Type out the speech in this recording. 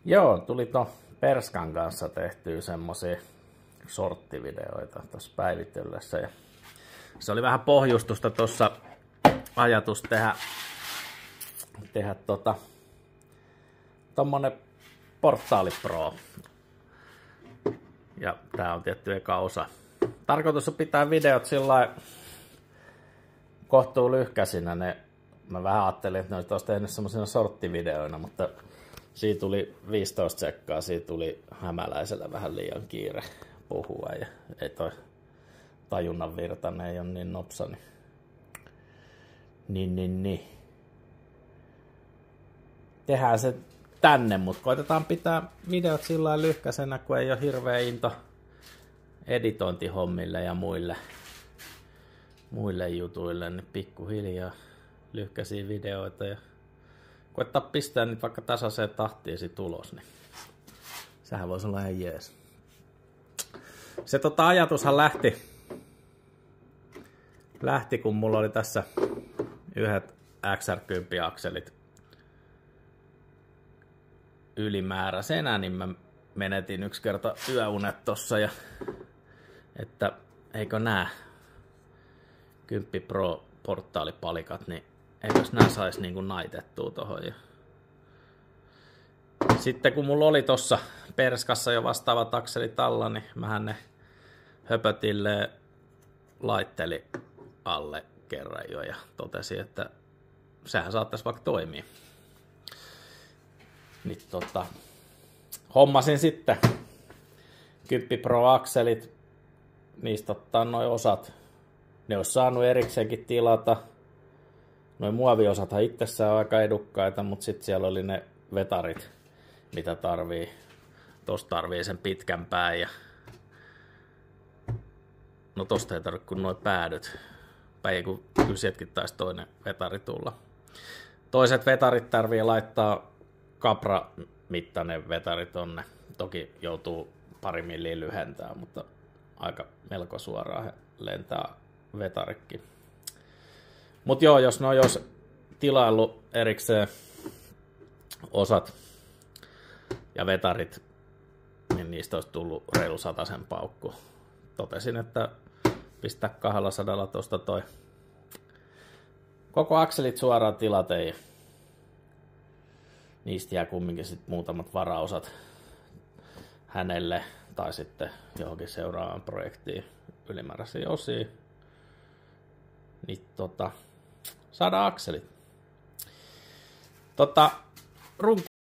Joo, tuli Perskan kanssa tehtyä semmosia sorttivideoita tuossa päivittelyssä. Ja se oli vähän pohjustusta tuossa ajatus tehdä tommonen Portaali Pro. Ja tää on tietty eka osa. Tarkoitus on pitää videot sillä kohtuu lyhkäisinä. Mä vähän ajattelin, että ne olisi tehnyt semmosina sorttivideoina, mutta siitä tuli 15 sekkaa, siitä tuli Hämäläisellä vähän liian kiire puhua ja ei toi tajunnan virtainen ei ole niin nopsa. Niin. Tehdään se tänne, mutta koitetaan pitää videot sillä lailla lyhkäisenä, kun ei ole hirveä into editointihommille ja muille jutuille, niin pikkuhiljaa lyhkäisiä videoita ja koittaa pistää niitä vaikka tasaiseen tahtiin sit ulos, niin sehän voisi olla ihan jees. Se ajatushan lähti, kun mulla oli tässä yhdet XR10-akselit ylimääräisenä, niin mä menetin yksi kerta yöunet tossa ja että eikö nää 10 Pro portaalipalikat, niin eikös nää sais niinku naitettua tohon. Ja sitten kun mulla oli tossa Perskassa jo vastaavat akselit alla, niin mähän ne höpötille laitteli alle kerran jo ja totesin, että sehän saattaisi vaikka toimia. Niin hommasin sitten 10 Pro akselit, niistä ottaa noi osat. Ne olisi saanut erikseenkin tilata. Noi muoviosathan itsessään on aika edukkaita, mutta sitten siellä oli ne vetarit, mitä tarvii. Tosta tarvii sen pitkän pään ja no tosta ei tarvitse kuin noi päädyt. Päin kun kyllä sieltäkin taisi toinen vetari tulla. Toiset vetarit tarvii laittaa Capra-mittainen vetari tonne. Toki joutuu pari milliä lyhentää, mutta aika melko suoraan lentää vetarikki. Mut joo, jos ne olisi tilaillut erikseen osat ja vetarit, niin niistä olisi tullut reilu 100 paukku. Totesin, että pistää 200 tuosta toi koko akselit suoraan tilateen ja niistä jää kumminkin sit muutamat varaosat hänelle tai sitten johonkin seuraavaan projektiin ylimääräisiä osia. Niin saadaan akselit.